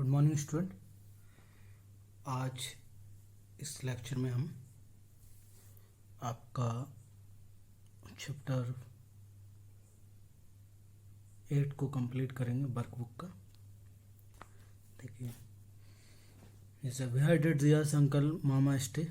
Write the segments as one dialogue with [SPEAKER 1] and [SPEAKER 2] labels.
[SPEAKER 1] Good morning student. आज इस lecture में हम आपका चैप्टर 8 को कंप्लीट करेंगे वर्कबुक का। देखिए, जैसे where did Riya's uncle mama stay,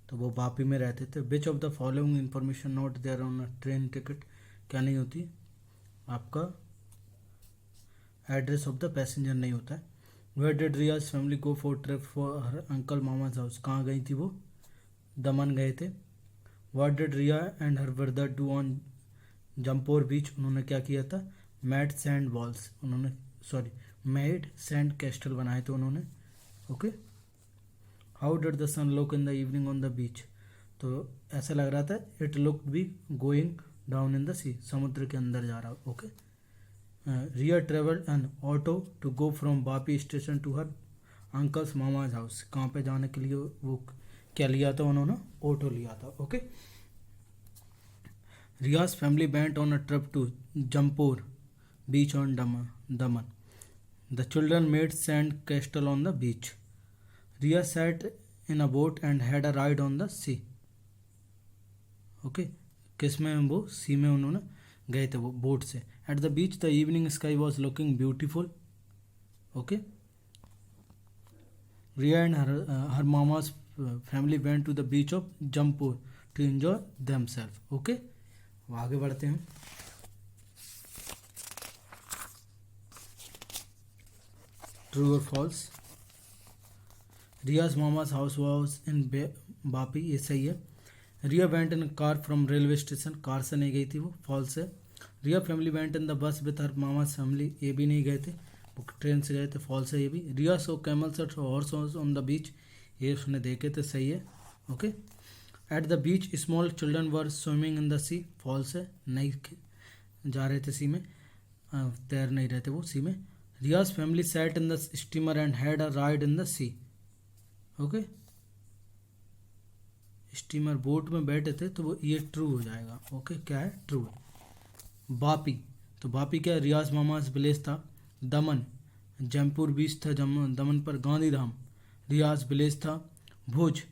[SPEAKER 1] तो वो वापी में रहते थे। Which of the following information not there on a train ticket, क्या नहीं होती, आपका एड्रेस ऑफ द पैसेंजर नहीं होता है। Where did Riya's family go for trip for her uncle mama's house, कहाँ गई थी वो, दमन गए थे। What did Riya and her brother do on Jampore beach, उन्होंने क्या किया था, मेड सैंड वॉल्स, उन्होंने मेड सैंड कैस्टल बनाए थे उन्होंने। Okay. How did the sun look in the evening on the beach, तो ऐसा लग रहा था it look be going down in the sea, समुद्र के अंदर जा रहा। Okay. Riya travelled an auto to go from Vapi station to her uncle's mama's house, कहाँ पे जाने के लिए वो क्या लिया था उन्होंने, ऑटो लिया था। Okay. Riya's family went on a trip to Jampore beach on Daman. The children made sand castle on the beach. Riya sat in a boat and had a ride on the sea. Okay. किस में, वो सी में उन्होंने गए थे, वो बोट से। At the beach the evening sky was looking beautiful. Okay. Riya and her mama's family went to the beach of Jampore to enjoy themselves. Okay. आगे बढ़ते हैं। ट्रू और false. Riya's mama's house was in Vapi, ये सही है। Riya went in car from railway station, car से नहीं गई थी वो, फॉल्स है। Riya family went in the bus with her mama's family, ये भी नहीं गए थे, वो ट्रेन से गए थे, फॉल्स है ये भी। Riya saw camels and horse on the beach, ये उसने देखे थे, सही है। Okay. At the beach small children were swimming in the sea, false है, नहीं जा रहे थे सी में, तैर नहीं रहे थे वो सी में। Riya's family sat in the steamer and had a ride in the sea. Okay. Steamer boat में बैठे थे, तो वो ये ट्रू हो जाएगा। ओके, क्या है, ट्रू है। वापी, तो वापी क्या, रियाज मामाज विलेज था। दमन, जयपुर बीच था दमन पर। गांधीधाम, रियाज विलेज था। भुज,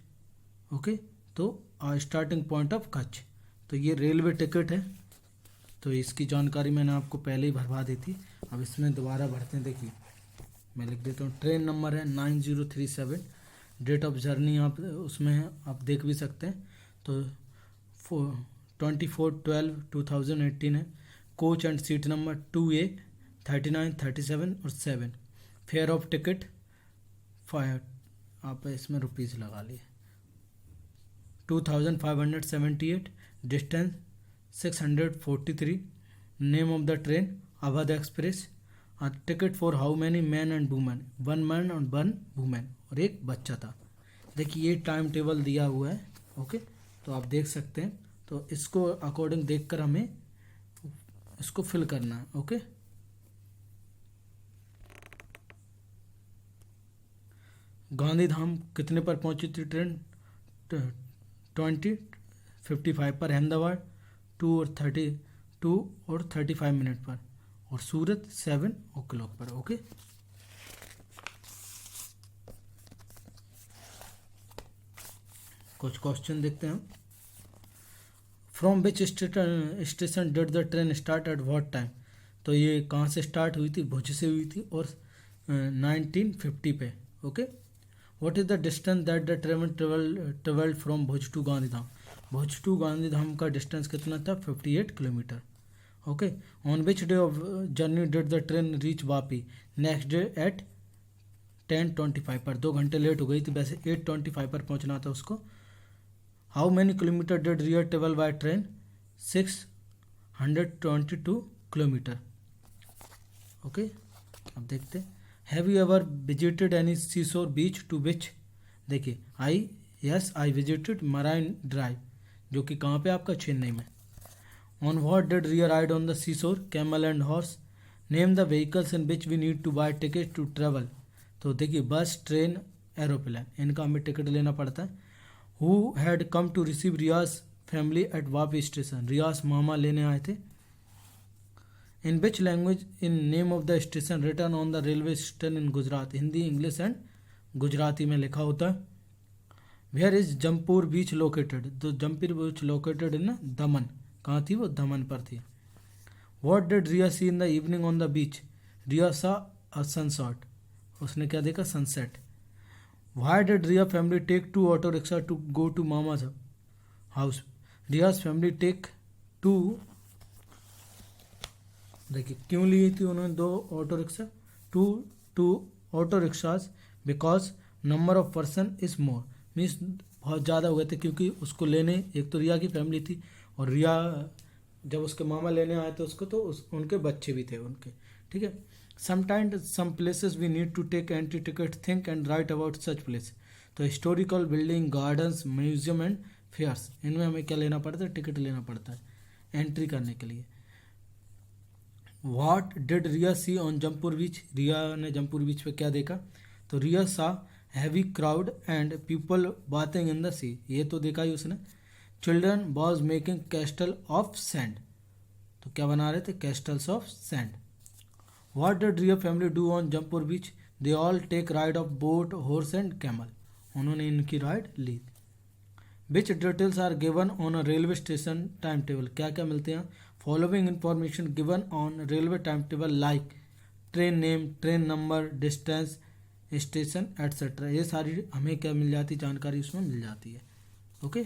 [SPEAKER 1] ओके, तो स्टार्टिंग पॉइंट ऑफ कच्छ, तो ये रेलवे टिकट है, तो इसकी जानकारी मैंने आपको पहले ही भरवा दी थी। अब इसमें दोबारा भरते हैं। देखिए, मैं लिख देता हूँ। ट्रेन नंबर है 9037। डेट ऑफ जर्नी आप उसमें है, आप देख भी सकते हैं, तो 24/12/2018 है। Coach and seat number 2A 39 37 और 7। फेयर ऑफ टिकट 5, आप इसमें रुपीज़ लगा लिए, 2578। Distance 643। Name of the train Awadh express. Ticket for how many man and women, 1 man और 1 वुमेन, और एक बच्चा था। देखिए, ये टाइम टेबल दिया हुआ है। ओके, तो आप देख सकते हैं, तो इसको अकॉर्डिंग देखकर हमें इसको फिल करना है। ओके। गांधीधाम कितने पर पहुंची थी ट्रेन, 20:55 पर। अहमदाबाद 2 और 35 मिनट पर, और सूरत 7 o'clock पर। ओके। कुछ क्वेश्चन देखते हैं। From which station did the train start at what time, तो ये कहाँ से स्टार्ट हुई थी, भुज से हुई थी, और 1950 पे। Okay. What is the distance that the train travelled from Bhuj to Gandhidham, Bhuj to Gandhidham का डिस्टेंस कितना था, 58 kilometre. Okay. On which day of journey did the train reach Vapi, next day at 10:25 पर, 2 घंटे लेट हो गई थी, वैसे 8:25 पर पहुंचना था उसको। How many kilometre did Riya travel by train, 622 kilometre. Okay, अब देखते हैं। Have you ever visited any seashore beach to which, देखिए, आई विजिटेड मराइन ड्राइव, जो कि कहाँ पे, आपका चेन्नई में। On what did Riya ride on the seashore, camel and horse. Name the vehicles in which we need to buy ticket to travel, तो देखिए, बस, ट्रेन, एरोप्लेन, इनका हमें टिकट लेना पड़ता है। Who had come to receive Riya's family at Vapi station, Riya's mama लेने आए थे। In which language in name of the station return on the railway station in Gujarat, Hindi, English and Gujarati में लिखा होता है. Where is Jampore beach located, तो जमपुर बीच लोकेटेड इन दमन, कहाँ थी वो, दमन पर थी. What did Riya see in the evening on the beach, Riya saw a sunset, उसने क्या देखा, sunset. Why did Riya family take two auto rickshaw to go to mama's house, Riya's family take two, देखिए क्यों ली थी उन्होंने दो auto rickshaw, two auto rickshaws because number of person is more, means बहुत ज़्यादा हो गए थे, क्योंकि उसको लेने एक तो रिया की फैमिली थी और रिया जब उसके मामा लेने आए थे उसको, तो उनके बच्चे भी थे उनके, ठीक है. Sometimes some places we need to take entry ticket, think and write about such place, तो historical building, gardens, museum and fairs, इनमें हमें क्या लेना पड़ता है, टिकट लेना पड़ता है एंट्री करने के लिए. What did Riya see on Jampore beach, Riya ने जमपुर बीच पे क्या देखा, तो Riya saw heavy crowd and people bathing in the sea, ये तो देखा ही उसने. Children was making castle of sand, तो क्या बना रहे थे, castles of sand. What did Riya family do on Jampore beach, they all take ride of boat, horse and camel, उन्होंने इनकी राइड ली. Which details are given on a railway station time table, क्या क्या मिलते हैं, following information given on railway time table like train name, train number, distance, station etcetera, ये सारी हमें क्या मिल जाती, जानकारी उसमें मिल जाती है. Okay.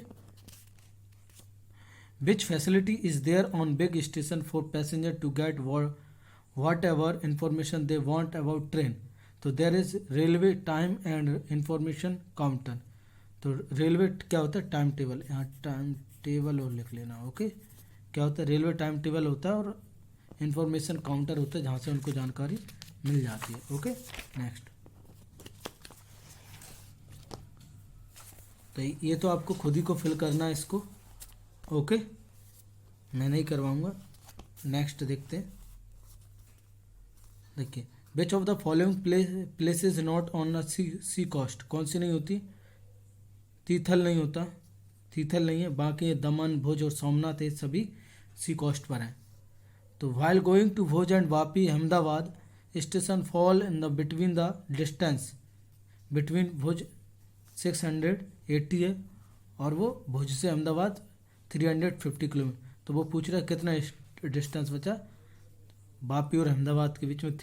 [SPEAKER 1] Which facility is there on big station for passenger to get whatever information they want about train, तो there is railway time and information counter, तो रेलवे क्या होता है, टाइम टेबल, यहाँ टाइम टेबल और लिख लेना. Okay. क्या होता है, रेलवे टाइम टेबल होता है और इंफॉर्मेशन काउंटर होता है जहाँ से उनको जानकारी मिल जाती है. ओके. नेक्स्ट, तो ये तो आपको खुद ही को फिल करना है इसको. ओके, मैं नहीं करवाऊँगा. नेक्स्ट देखते हैं. देखिए, which of the following place is not on sea coast, कौन सी नहीं होती, तीथल नहीं होता, तीथल नहीं है, बाकी ये दमन, भुज और सोमनाथ ये सभी सी कॉस्ट पर हैं. तो while going to Bhuj and Vapi Ahmedabad station fall in the between the distance between Bhuj 680 है और वो भुज से अहमदाबाद 350 किलोमीटर, तो वो पूछ रहा है कितना डिस्टेंस बचा वापी और अहमदाबाद के बीच में,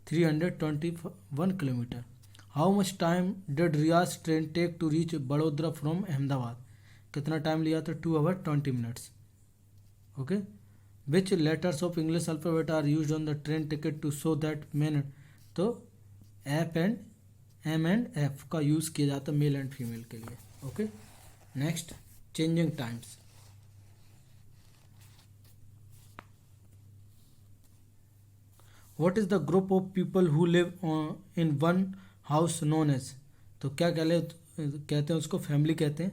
[SPEAKER 1] 321 kilometre. How much time did Riya's train take to reach Vadodara from Ahmedabad, कितना टाइम लिया था, 2 hour 20 minutes. Okay. Which letters of English alphabet are used on the train ticket to show that man, तो एम एंड एफ का use किया जाता है male and female के लिए. Okay. Next, changing times. What is the group of people who live in one house known as, तो क्या कहते हैं उसको, फैमिली कहते हैं.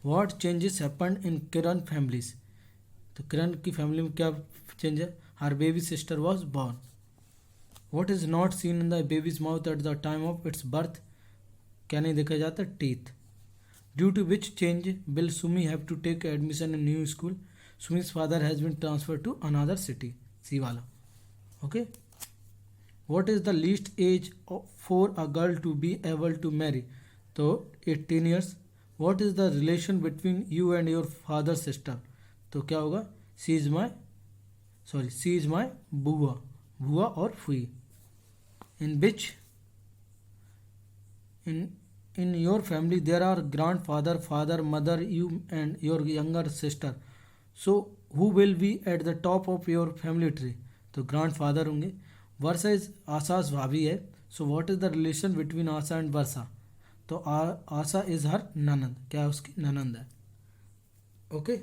[SPEAKER 1] What changes happened in Kiran families, तो किरण की फैमिली में क्या चेंज है, her baby sister was born. What is not seen in the baby's mouth at the time of its birth, क्या नहीं देखा जाता, teeth. Due to which change will Sumi have to take admission in new school, Sumi's father has been transferred to another city, सी वाला. Okay. What is the least age for a girl to be able to marry, तो 18 years. What is the relation between you and your father's sister, तो क्या होगा, she is my बुआ और फुई. In which in your family there are grandfather, father, mother, you and your younger sister, so who will be at the top of your family tree, तो grandfather होंगे. वर्षा is Asha's bhabhi है, so what is the relation between Asha and Varsha, तो Asha is हर ननंद, क्या है, उसकी ननंद है. Okay.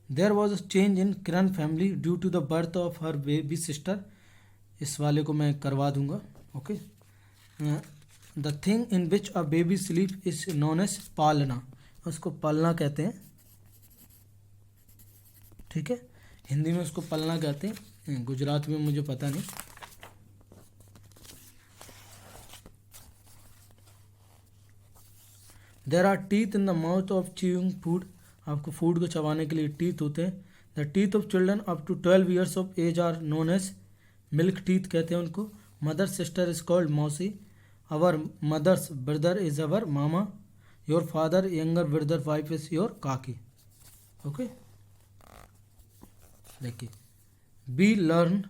[SPEAKER 1] There was a change in Kiran family due to the birth of her baby sister, इस वाले को मैं करवा दूंगा. Okay. The thing in which a baby sleep is known as palna, उसको पालना कहते हैं. ठीक है, हिंदी में उसको पलना कहते हैं, गुजरात में मुझे पता नहीं. There are teeth in the mouth of chewing food, आपको फूड को चबाने के लिए टीथ होते हैं। The teeth of children up to 12 years of age are known as milk teeth कहते हैं उनको। Mother sister is called mausi, our mother's brother is our mama, your father younger brother wife is your kaki. Okay, देखिए, we learn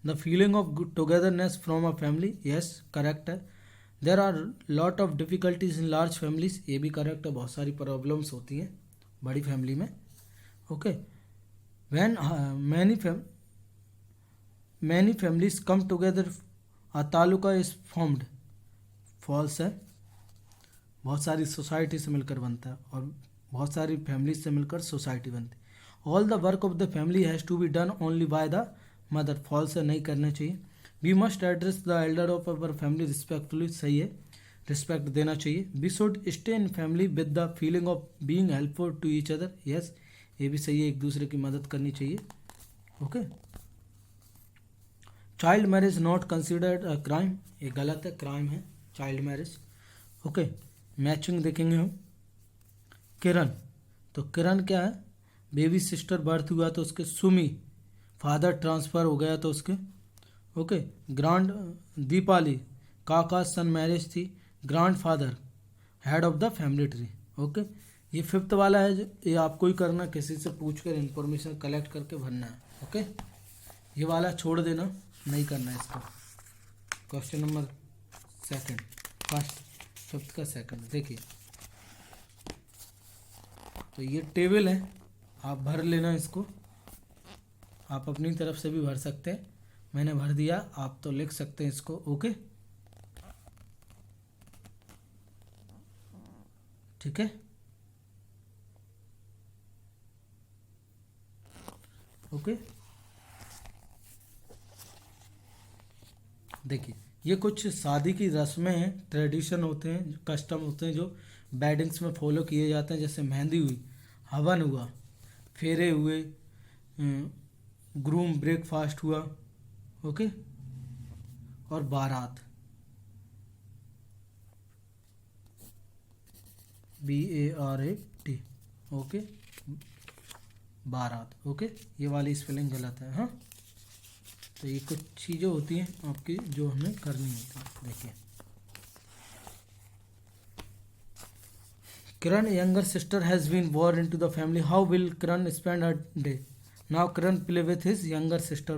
[SPEAKER 1] the feeling of togetherness from a family, yes correct है। There are lot of difficulties in large families, ये भी correct है, बहुत सारी problems होती हैं बड़ी फैमिली में। Okay, when many families come together a taluka is formed, false है। बहुत सारी सोसाइटी से मिलकर बनता है और बहुत सारी फैमिलीज से मिलकर सोसाइटी बनती है। All the work of the family has to be done only by the mother, false है, नहीं करना चाहिए। We must address the elder of our family respectfully, सही है, रिस्पेक्ट देना चाहिए। We should stay in family with the feeling of being helpful to each other, yes, ये भी सही है, एक दूसरे की मदद करनी चाहिए। Okay, child marriage not considered a crime, ये गलत है, क्राइम है चाइल्ड मैरिज। ओके, मैचिंग देखेंगे हम। किरण, तो किरण क्या है, बेबी सिस्टर बर्थ हुआ तो उसके सुमी, फादर ट्रांसफ़र हो गया तो उसके। ओके, ग्रांड दीपाली, काका सन मैरिज थी, grand father head of the family tree. Okay, ये फिफ्थ वाला है, ये आपको ही करना, किसी से पूछ कर इन्फॉर्मेशन कलेक्ट करके भरना है। ओके, ये वाला छोड़ देना, नहीं करना है इसका। Question number second, first fifth का सेकंड, देखिए, तो ये टेबल है, आप भर लेना इसको, आप अपनी तरफ से भी भर सकते हैं, मैंने भर दिया, आप तो लिख सकते हैं इसको। ओके, ठीक है। ओके, देखिए, ये कुछ शादी की रस्में हैं, ट्रेडिशन होते हैं, कस्टम होते हैं जो वेडिंग्स में फॉलो किए जाते हैं। जैसे मेहंदी हुई, हवन हुआ, फेरे हुए, ग्रूम ब्रेकफास्ट हुआ, ओके, और बारात, BARAT, ओके, बारात। ओके, ये वाली स्पेलिंग गलत है, हाँ। तो ये कुछ चीज़ें होती हैं आपकी जो हमें करनी होती है। देखिए, Kiran younger sister has been born into the family, how will Kiran spend her day. Now Kiran play with his younger sister,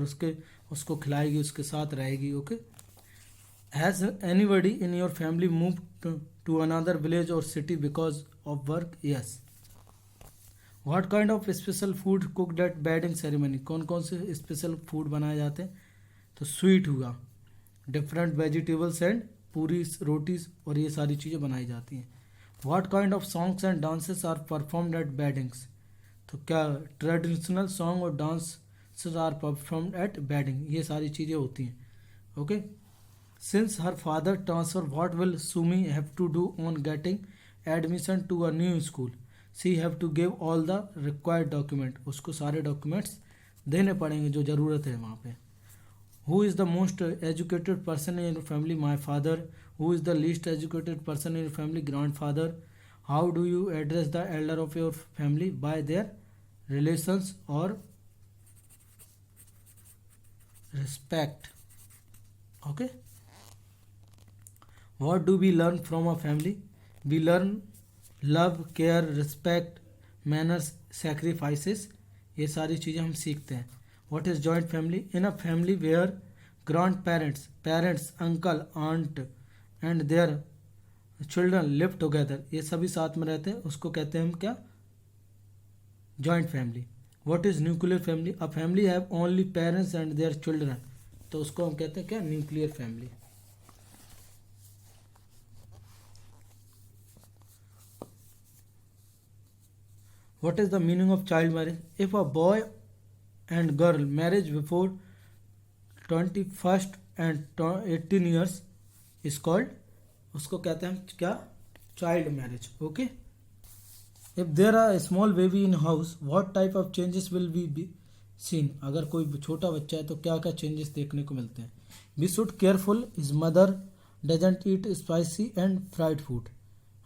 [SPEAKER 1] उसको खिलाएगी, उसके साथ रहेगी। Okay, has anybody in your family move to another village और city because of work, yes. What kind of special food cooked at wedding ceremony, कौन कौन से special food बनाए जाते हैं, तो स्वीट हुआ, डिफरेंट वेजिटेबल्स एंड पूरी रोटीज और ये सारी चीज़ें बनाई जाती हैं। What kind of songs and dances are performed at weddings, तो क्या ट्रेडिशनल सॉन्ग और dances are performed at wedding, ये सारी चीज़ें होती हैं। Okay, since her father transfer what will Sumi have to do on getting admission to a new school, she have to give all the required document, उसको सारे documents देने पड़ेंगे जो ज़रूरत है वहाँ पे। Who is the most educated person in your family, my father. Who is the least educated person in your family, grandfather. How do you address the elder of your family, by their relations और respect. Okay, what do we learn from a family, we learn love, care, respect, manners, sacrifices, ये सारी चीज़ें हम सीखते हैं। What is joint family, in a family where grand parents, uncle, aunt and their children live together, ये सभी साथ में रहते हैं, उसको कहते हैं हम क्या, joint family. What is nuclear family, a family have only parents and their children, तो उसको हम कहते हैं क्या, nuclear family. What is the meaning of child marriage? If a boy and girl marriage before 21st and 18 years is called, उसको कहते हैं क्या, child marriage. Okay. If there are a small baby in house, what type of changes will be seen? अगर कोई छोटा बच्चा है तो क्या क्या changes देखने को मिलते हैं। We should careful, his mother doesn't eat spicy and fried food.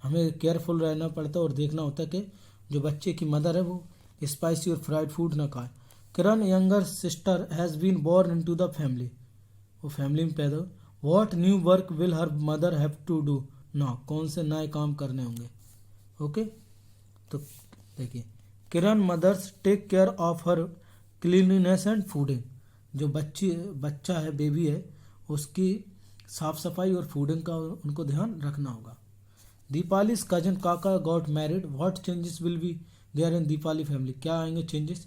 [SPEAKER 1] हमें केयरफुल रहना पड़ता है और देखना होता है कि जो बच्चे की मदर है वो स्पाइसी और फ्राइड फूड ना खाए। Kiran younger sister has been born into the family, वो फैमिली में पैदा हुई। What new work will her mother have to do now, कौन से नए काम करने होंगे। ओके, तो देखिए, Kiran mother's take care of her cleanliness and fooding, जो बच्चा है, बेबी है, उसकी साफ सफाई और फूडिंग का उनको ध्यान रखना होगा। दीपाली's cousin काका got married. What changes will be there in Deepali family, क्या आएंगे changes.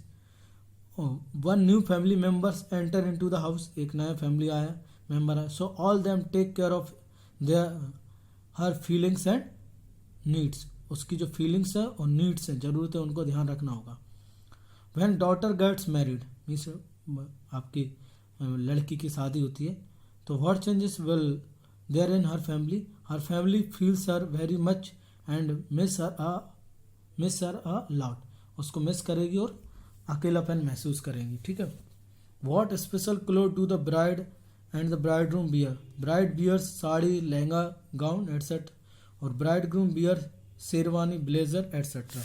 [SPEAKER 1] One new family members enter into the house, एक नया फैमिली आया, मेंबर है। So all them take care of their her feelings and needs, उसकी जो feelings है और नीड्स हैं, ज़रूरत है, उनको ध्यान रखना होगा। When daughter gets married means आपकी लड़की की शादी होती है, तो what changes will there in her family feels her very much and miss her a lot, उसको मिस करेगी और अकेलापन महसूस करेंगी। ठीक है। What special cloth do the bride and the bridegroom bear, bride bears sari, lehenga, gown etcetera, और bridegroom bear sherwani, blazer etcetera.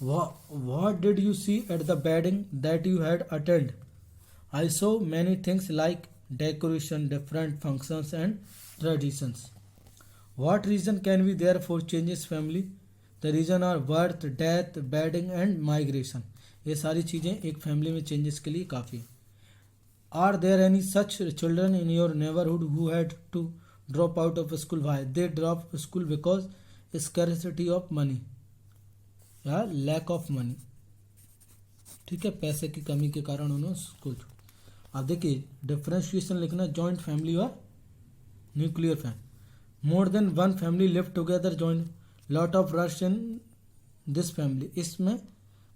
[SPEAKER 1] What did you see at the wedding that you had attended? I saw many things like decoration, different functions and traditions. What reason can be there for changes family? The reason are birth, death, wedding and migration. ये सारी चीज़ें एक family में changes के लिए काफ़ी है। Are there any such children in your neighborhood who had to drop out of school? Why? They drop school because scarcity of money या लैक ऑफ मनी। ठीक है, पैसे की कमी के कारण उन्होंने स्कूल। अब देखिए डिफ्रेंशिएशन लिखना, जॉइंट फैमिली और nuclear family. More than one family live together joint, lot of rush in this family, इसमें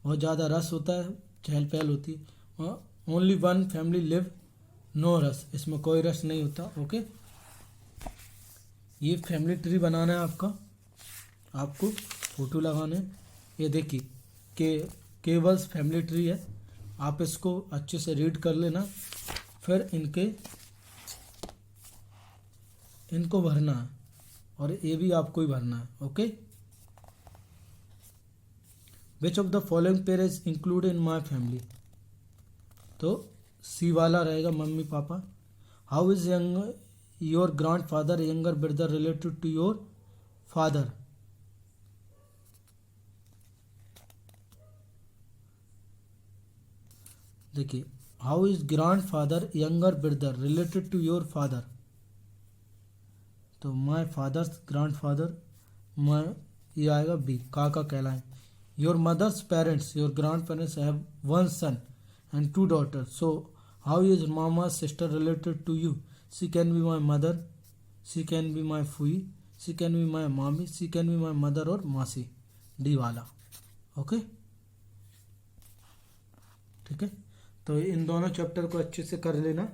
[SPEAKER 1] बहुत ज़्यादा रस होता है, चहल पहल होती है। Only one family live no रस, इसमें कोई रस नहीं होता। ओके, ये फैमिली ट्री बनाना है आपको फोटो लगाने। ये देखिए कि केवल्स फैमिली ट्री है, आप इसको अच्छे से रीड कर लेना, फिर इनको भरना है और ये भी आपको ही भरना है। Okay, which of the following parents include in my family, तो सी वाला रहेगा mummy papa. How is your grandfather younger brother related to your father, देखिए how is grandfather younger brother related to your father, तो my fathers grand father, ये आएगा B, काका कहलाए। Your mother's parents, your grandparents have one son and two daughter, so how is मामा sister related to you, she can be my mother, she can be my फूई, she can be my मामी, she can be my mother और मासी, D वाला। Okay, ठीक है, तो इन दोनों चैप्टर को अच्छे से कर लेना।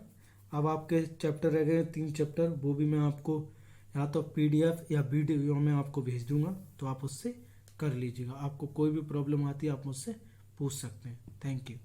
[SPEAKER 1] अब आपके चैप्टर रह गए 3 चैप्टर, वो भी मैं आपको या तो PDF या वीडियो में आपको भेज दूंगा, तो आप उससे कर लीजिएगा। आपको कोई भी प्रॉब्लम आती है आप मुझसे पूछ सकते हैं। Thank you.